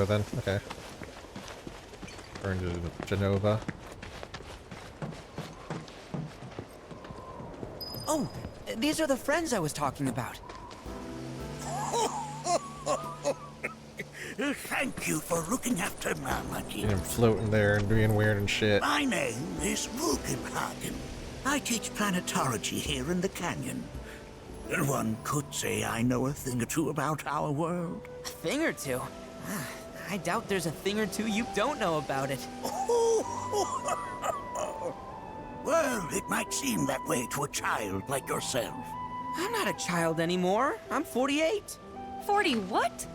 Genova then. Okay. Burn to Genova. Oh, these are the friends I was talking about. Thank you for looking after Namaki. And him floating there and being weird and shit. My name is Bugenhagen. I teach planetology here in the canyon. One could say I know a thing or two about our world. A thing or two? I doubt there's a thing or two you don't know about it. Well, it might seem that way to a child like yourself. I'm not a child anymore. I'm 48. 40 what?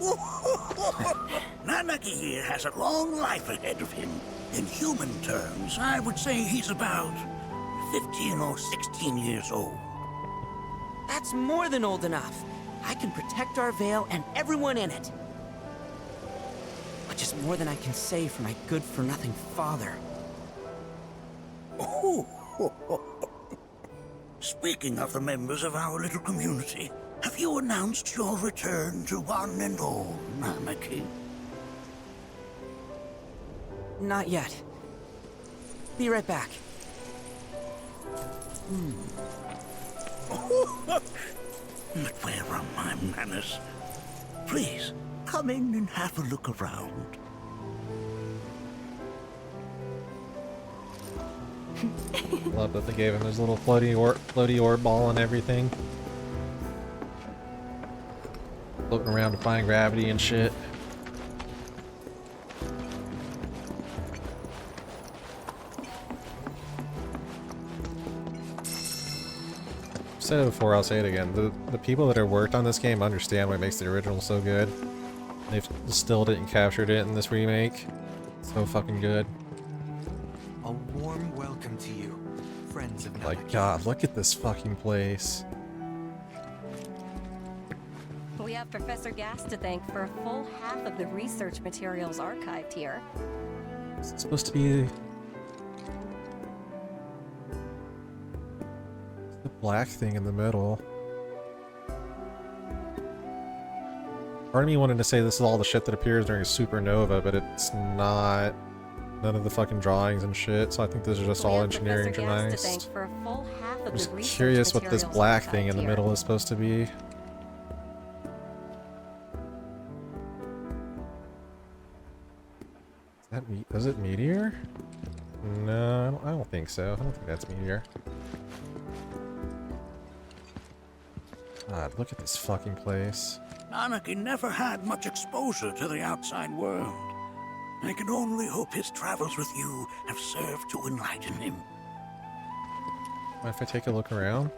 Namaki here has a long life ahead of him. In human terms, I would say he's about 15 or 16 years old. That's more than old enough. I can protect our Veil and everyone in it. Which is more than I can say for my good-for-nothing father. Speaking of the members of our little community, have you announced your return to one and all, Namaki? Not yet. Be right back. But where are my manners? Please, come in and have a look around. Love that they gave him his little floaty orb ball and everything. Floating around defying gravity and shit. I've said it before, I'll say it again. The people that have worked on this game understand what makes the original so good. They've distilled it and captured it in this remake. So fucking good. A warm welcome to you, friends of Like, Namaki. God, look at this fucking place. We have Professor Gass to thank for a full half of the research materials archived here. It's supposed to be the black thing in the middle. Part of me wanted to say this is all the shit that appears during a supernova, but it's not. None of the fucking drawings and shit, so I think this is just We all have engineering Professor Gass to nice. thank for a full half of I'm the just research curious what this materials black thing in archived the here. middle is supposed to be. Is it Meteor? No, I don't think so. I don't think that's Meteor. God, look at this fucking place. Namaki never had much exposure to the outside world. I can only hope his travels with you have served to enlighten him. Mind if I take a look around?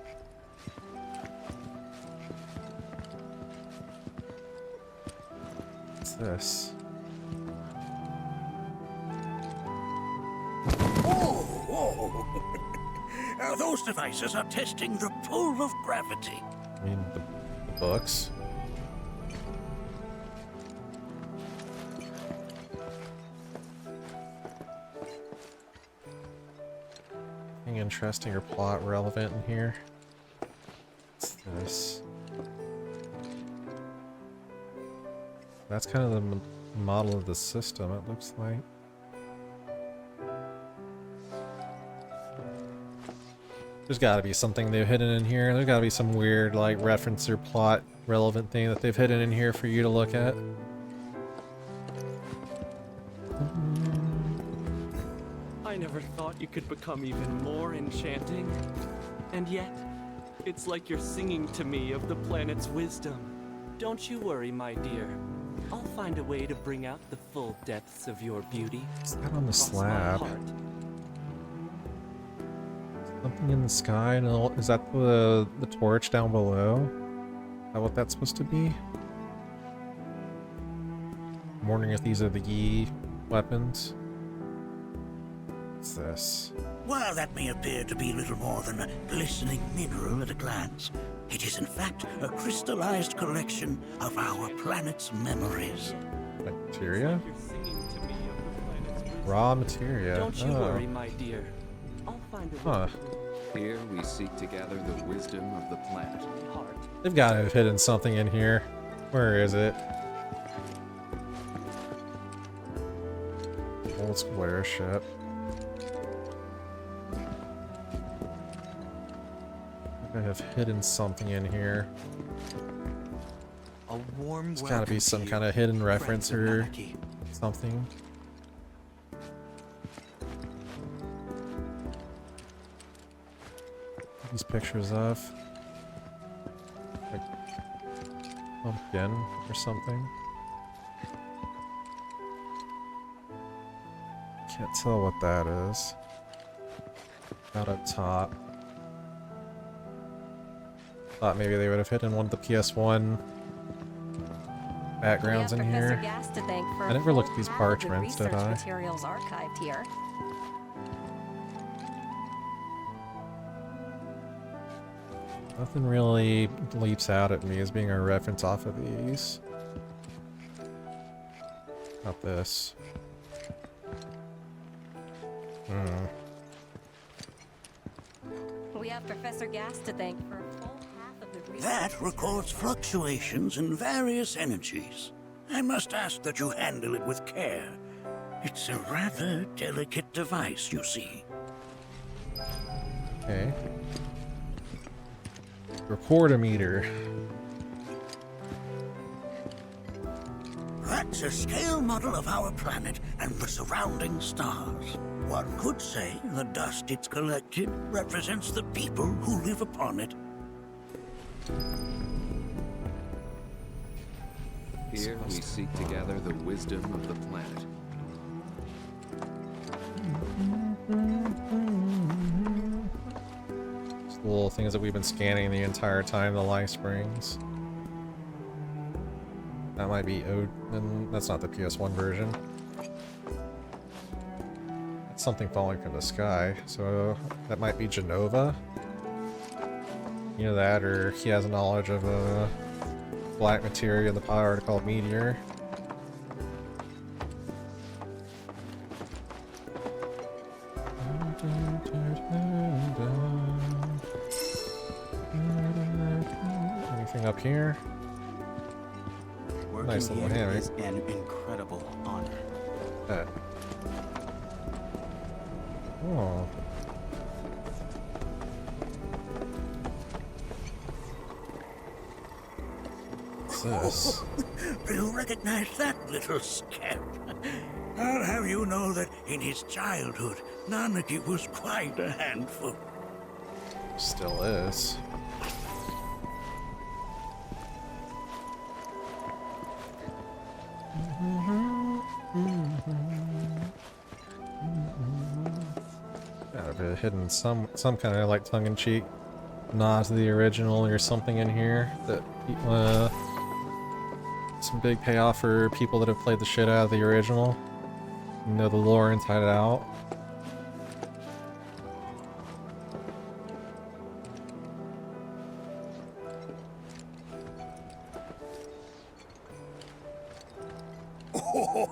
What's this? Now, those devices are testing the pull of gravity. I mean, the books. Anything interesting or plot relevant in here? What's this? That's kind of the model of the system, it looks like. There's gotta be something they've hidden in here. There's gotta be some weird, like, reference or plot relevant thing that they've hidden in here for you to look at. I never thought you could become even more enchanting. And yet, it's like you're singing to me of the planet's wisdom. Don't you worry, my dear. I'll find a way to bring out the full depths of your beauty. Is that on the Cross my slab? heart. Something in the sky? No, is that the torch down below? Is that what that's supposed to be? I'm wondering if these are the Yi weapons. What's this? While that may appear to be little more than a glistening mineral at a glance, it is in fact a crystallized collection of our planet's memories. Materia? You're singing to me of the planet's wisdom. Raw materia. Don't you Oh. worry, my dear. I'll find a way Huh. Here we seek to gather the wisdom of the planet. to my heart. They've got to have hidden something in here. Where is it? Old school airship. I have hidden something in here. A warm There's welcome gotta be to some you, kind of hidden reference friends of or Nanaki. something. These pictures of like pumpkin or something. Can't tell what that is. Out up top. Thought maybe they would have hidden one of the PS1 backgrounds we in have Professor here. Gast to thank for I a never full looked at these half of the parchments, did research I? materials archived here. Nothing really leaps out at me as being a reference off of these. Not this. We have Professor Gast to thank for a full half of the research. That records fluctuations in various energies. I must ask that you handle it with care. It's a rather delicate device, you see. Okay. Recordometer. That's a scale model of our planet and the surrounding stars. One could say the dust it's collected represents the people who live upon it. Here we seek to gather the wisdom of the planet. It's the little things that we've been scanning the entire time, the life springs. That might be and that's not the PS1 version. It's something falling from the sky, so that might be Genova. You know that, or he has knowledge of a black materia in the power called meteor. Anything up here? Working Nice little here hammer. is an incredible honor. That. Oh. What's this? Do you recognize that little scamp? I'll have you know that in his childhood, Nanaki was quite a handful. Still is. Gotta be hidden some kind of like tongue-in-cheek nod to the original or something in here that some big payoff for people that have played the shit out of the original. You know the lore inside out.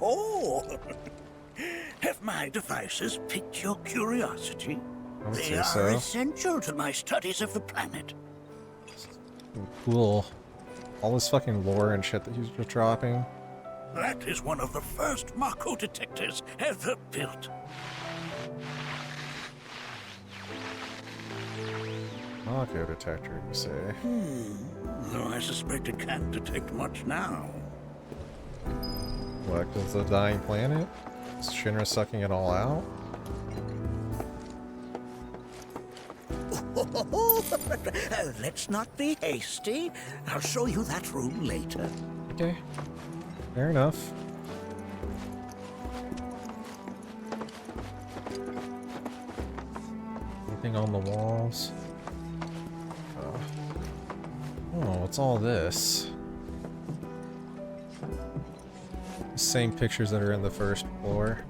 Oh, have my devices piqued your curiosity? I would They say are so. essential to my studies of the planet. Cool. All this fucking lore and shit that he's just dropping. That is one of the first Mako detectors ever built. Mako detector, you say? Though I suspect it can't detect much now. What, because the dying planet? Is Shinra sucking it all out? Let's not be hasty. I'll show you that room later. Okay. Fair enough. Anything on the walls? Oh, what's all this? The same pictures that are in the first floor.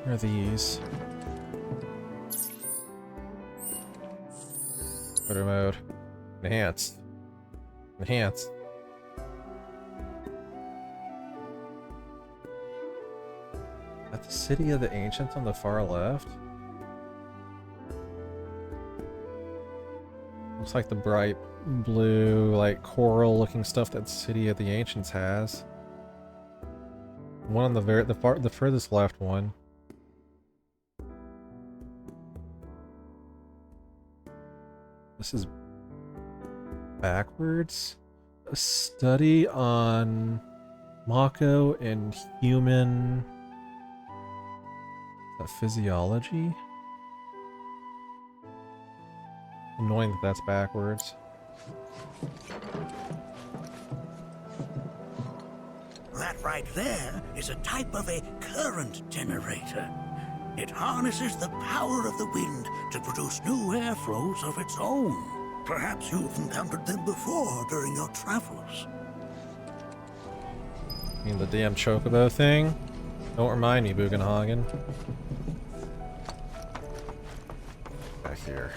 What are these? Photo mode. Enhance. Enhance. At the City of the Ancients on the far left? Looks like the bright blue, like coral-looking stuff that City of the Ancients has. One on the furthest left one. This is backwards. A study on Mako and human physiology. Annoying that that's backwards. That right there is a type of a current generator. It harnesses the power of the wind to produce new airflows of its own. Perhaps you've encountered them before during your travels. I mean the damn chocobo thing? Don't remind me, Bugenhagen. Back here.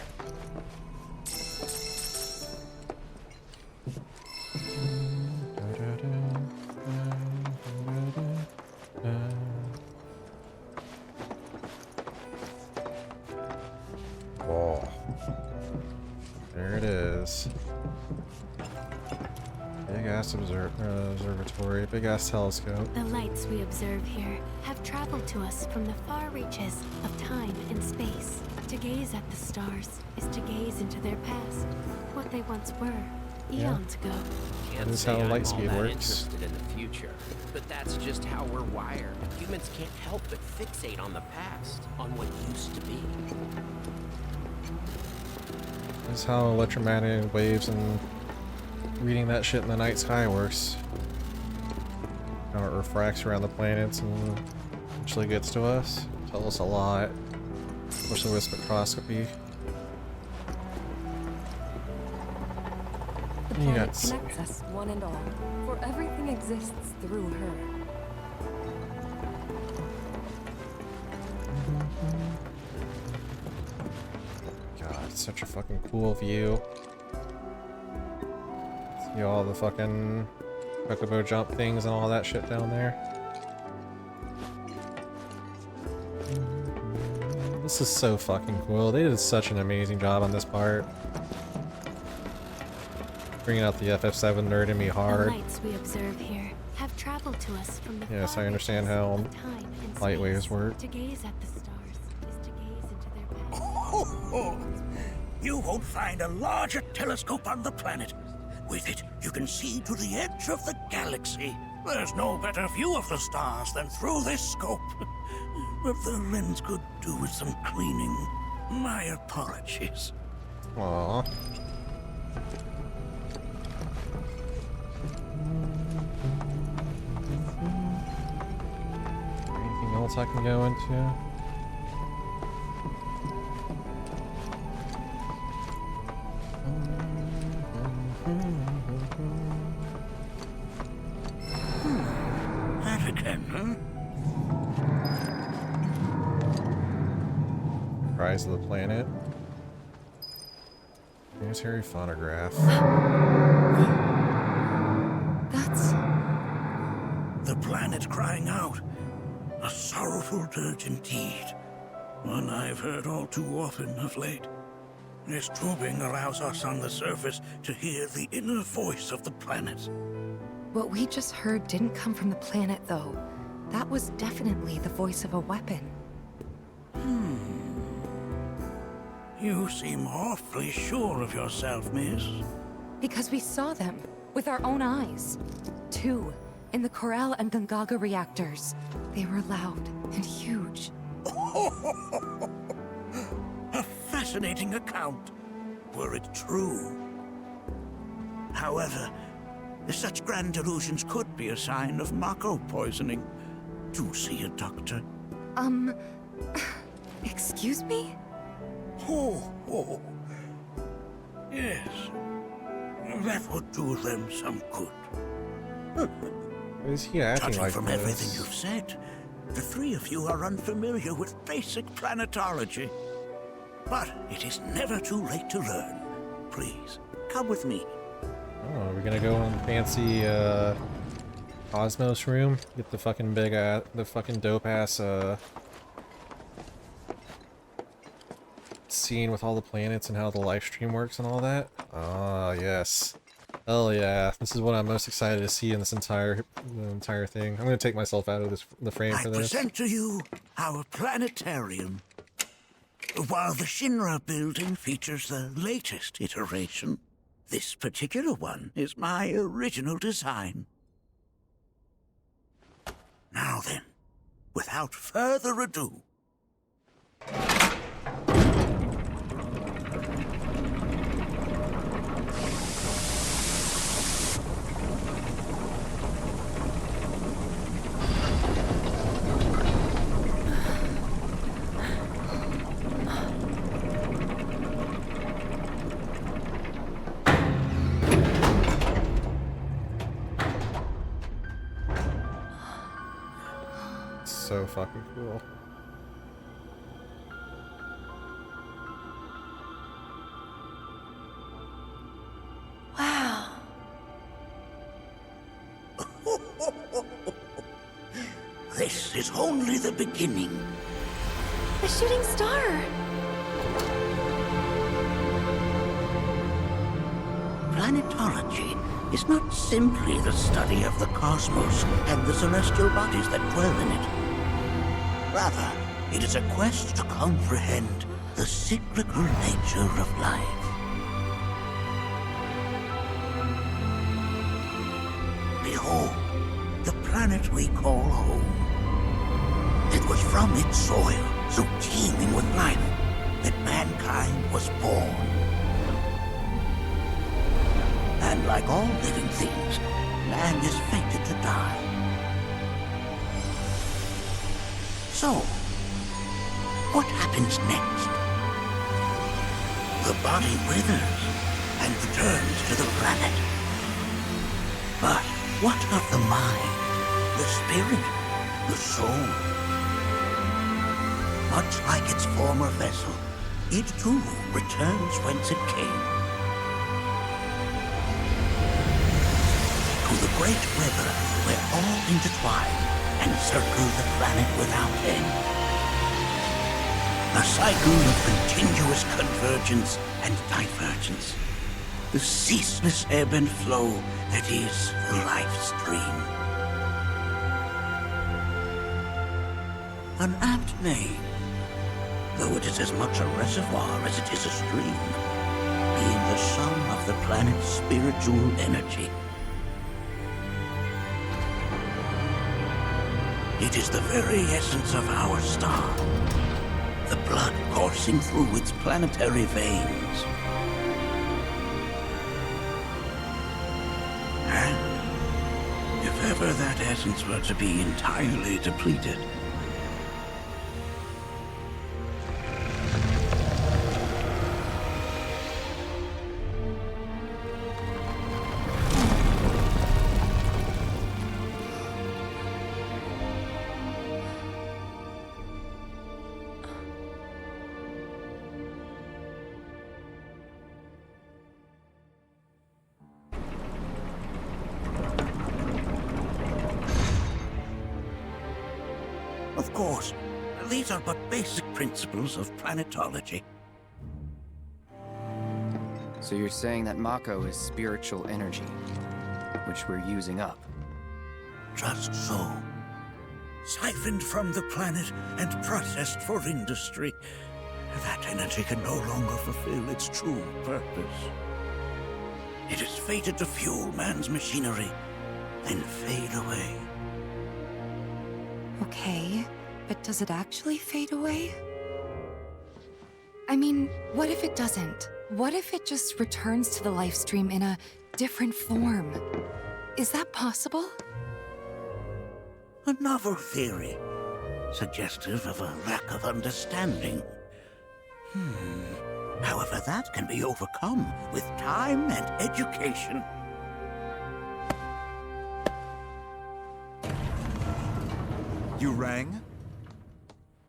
Oh. There it is. Big ass observatory, big ass telescope. The lights we observe here have traveled to us from the far reaches of time and space. To gaze at the stars is to gaze into their past, what they once were, eons ago. Can't This is say how I'm light all speed that works. interested in the future, but that's just how we're wired. Humans can't help but fixate on the past, on what used to be. This is how electromagnetic waves and reading that shit in the night sky works. How it refracts around the planets and eventually gets to us. Tell us a lot. Especially with spectroscopy. The You planet got connects us, one and all, for everything exists through her. God, it's such a fucking cool view. See all the fucking chocobo jump things and all that shit down there. This is so fucking cool. They did such an amazing job on this part. Bringing out the FF7 nerd in me The hard. lights we observe here have traveled to us from the Yes, far I understand reaches how of time and light space. waves work. To gaze at the stars is to gaze into their past. Oh, you won't find a larger telescope on the planet. With it, you can see to the edge of the galaxy. There's no better view of the stars than through this scope. But the lens could do with some cleaning. My apologies. Aww. Anything else I can go into? That again, huh? Rise of the planet. Here's Harry phonograph. That's... The planet crying out. A sorrowful dirge indeed. One I've heard all too often of late. This tubing allows us on the surface to hear the inner voice of the planet. What we just heard didn't come from the planet, though. That was definitely the voice of a weapon. You seem awfully sure of yourself, miss. Because we saw them, with our own eyes. Two, in the Corel and Gungaga reactors. They were loud and huge. A fascinating account, were it true. However, such grand delusions could be a sign of Mako poisoning. Do see a doctor. Excuse me? Oh. Yes. That would do them some good. Why is he acting Judging like from this? everything you've said, the three of you are unfamiliar with basic planetology. But it is never too late to learn. Please, come with me. Oh, are we gonna go in fancy Cosmos room? Get the fucking the fucking dope ass scene with all the planets and how the live stream works and all that? Ah, yes. Hell yeah. This is what I'm most excited to see in this entire thing. I'm gonna take myself out of the frame I for this. present to you our planetarium. While the Shinra building features the latest iteration, this particular one is my original design. Now then, without further ado, So fucking cool. Wow. this is only the beginning. A shooting star. Planetology is not simply the study of the cosmos and the celestial bodies that dwell in it. Rather, it is a quest to comprehend the cyclical nature of life. Behold, the planet we call home. It was from its soil, so teeming with life, that mankind was born. And like all living things, man is fated to die. So, what happens next? The body withers and returns to the planet. But what of the mind, the spirit, the soul? Much like its former vessel, it too returns whence it came. To the great river where all intertwine and circle the planet without end. A cycle of continuous convergence and divergence. The ceaseless ebb and flow that is the life stream. An apt name, though it is as much a reservoir as it is a stream, being the sum of the planet's spiritual energy. It is the very essence of our star, the blood coursing through its planetary veins. And if ever that essence were to be entirely depleted, of course, these are but basic principles of planetology. So you're saying that Mako is spiritual energy, which we're using up? Just so. Siphoned from the planet and processed for industry, that energy can no longer fulfill its true purpose. It is fated to fuel man's machinery, then fade away. Okay, but does it actually fade away? I mean, what if it doesn't? What if it just returns to the life stream in a different form? Is that possible? A novel theory, suggestive of a lack of understanding. However, that can be overcome with time and education. You rang?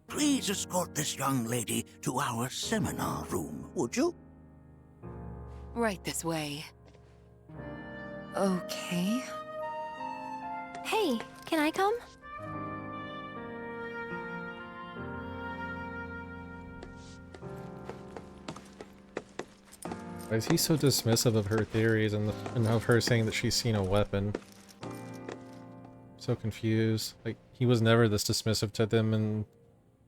Please escort this young lady to our seminar room, would you? Right this way. Okay. Hey, can I come? Why is he so dismissive of her theories and of her saying that she's seen a weapon? So confused. Like, he was never this dismissive to them in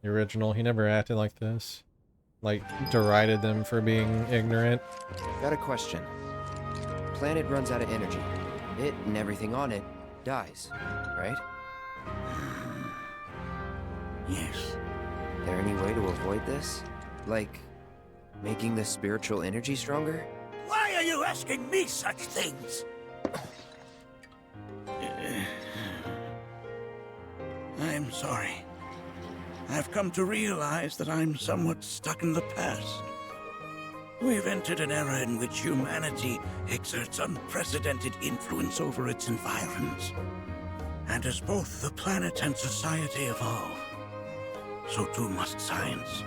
the original. He never acted like this. Like, derided them for being ignorant. Got a question. Planet runs out of energy. It and everything on it dies, right? Yes. There any way to avoid this? Like, making the spiritual energy stronger? Why are you asking me such things? I'm sorry. I've come to realize that I'm somewhat stuck in the past. We've entered an era in which humanity exerts unprecedented influence over its environs. And as both the planet and society evolve, so too must science.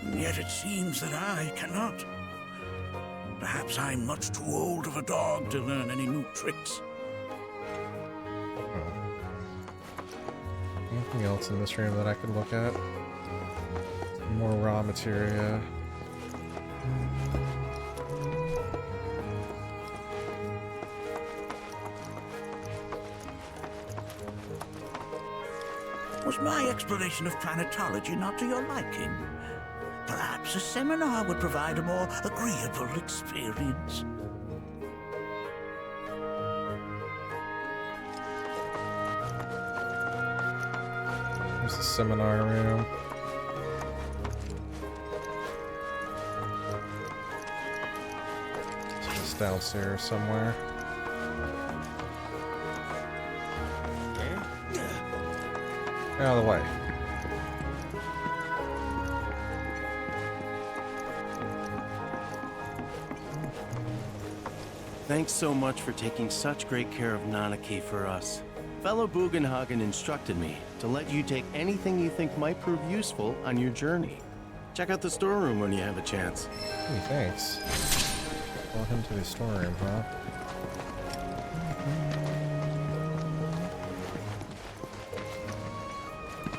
And yet it seems that I cannot. Perhaps I'm much too old of a dog to learn any new tricks. Anything else in this room that I could look at? More raw materia. Was my explanation of planetology not to your liking? Perhaps a seminar would provide a more agreeable experience. There's the seminar room. It's just downstairs somewhere. Get out of the way. Thanks so much for taking such great care of Nanaki for us. Fellow Bugenhagen instructed me to let you take anything you think might prove useful on your journey. Check out the storeroom when you have a chance. Hey, thanks. Welcome to the storeroom, huh?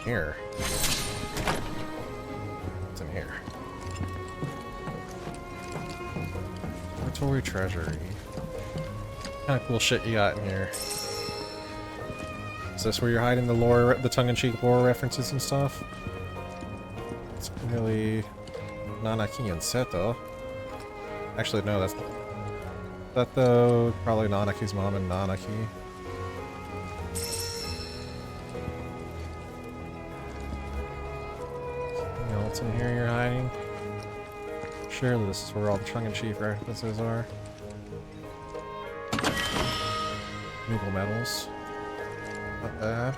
Here. What's in here? Observatory treasury. What kind of cool shit you got in here? Is this where you're hiding the lore, the tongue-in-cheek lore references and stuff? It's really Nanaki and Seto. Actually, no, that's that though. Probably Nanaki's mom and Nanaki. Anything else in here you're hiding? Surely this is where all the tongue-in-cheek references are. Nickel metals. Not bad.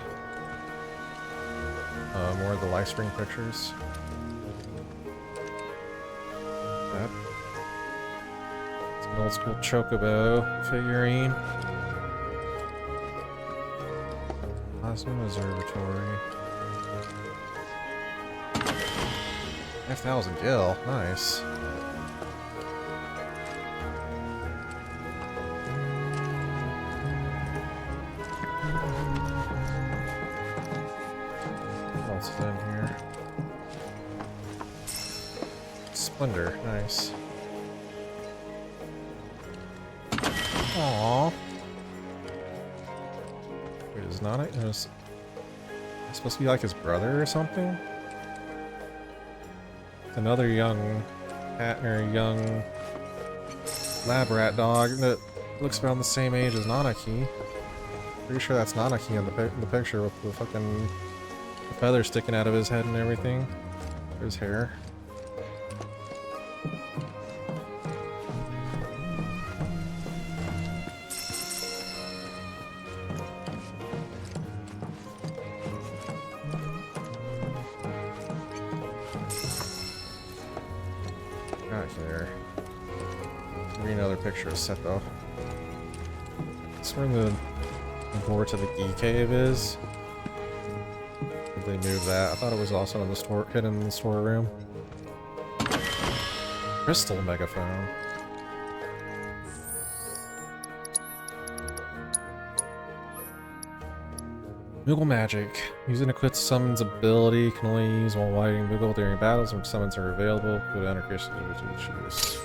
More of the life string pictures. That. It's an old school chocobo figurine. Observatory. 5,000 gil. Nice. What else is in here? Splendor. Nice. Aww. Wait, is not it? Is it supposed to be like his brother or something? It's another young cat or young lab rat dog that looks around the same age as Nanaki. Pretty sure that's Nanaki in the picture with the fucking feather sticking out of his head and everything. His hair. Got here. Read another picture of Seto. That's where the door to the Gi cave is. Did they move that? I thought it was also in the store, hidden in the storeroom. Crystal megaphone. Moogle magic. Using equipped summons ability can only use while fighting Moogle during battles when summons are available. Cooldown or crystal use.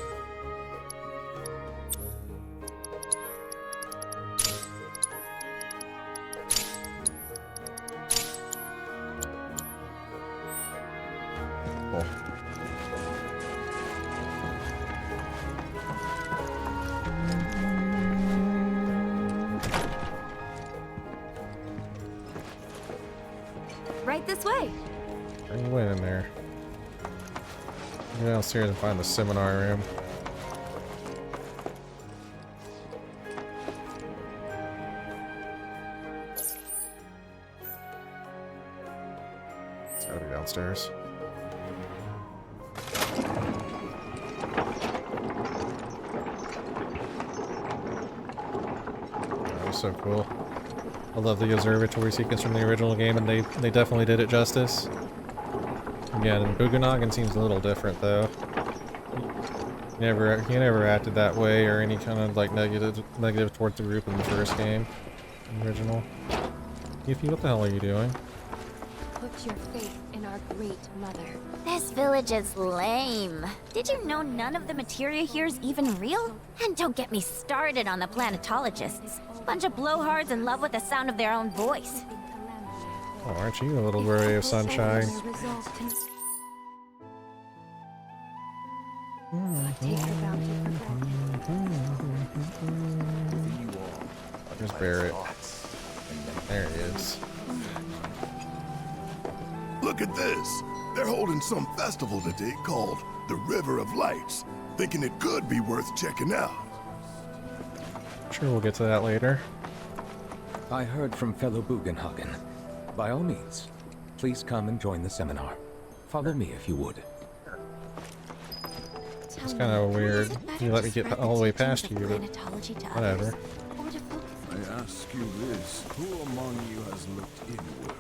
Right this way. Bring the wind in there. Go downstairs and find the seminar room. It's gotta be downstairs. That was so cool. I love the observatory sequence from the original game, and they definitely did it justice. Again, and Bugenhagen seems a little different though. He never acted that way or any kind of like negative towards the group in the first game, the original. Yuffie, what the hell are you doing? Put your faith in our great mother. This village is lame. Did you know none of the materia here is even real? And don't get me started on the planetologists. Bunch of blowhards in love with the sound of their own voice. Oh, aren't you a little ray of sunshine? There's Barrett. There he is. Look at this. They're holding some festival today called the River of Lights. Thinking it could be worth checking out. Sure, we'll get to that later. I heard from fellow Bugenhagen. By all means, please come and join the seminar. Follow me if you would. It's kind of weird. You let me get all the way past you, but whatever. I ask you this, who among you has looked inward?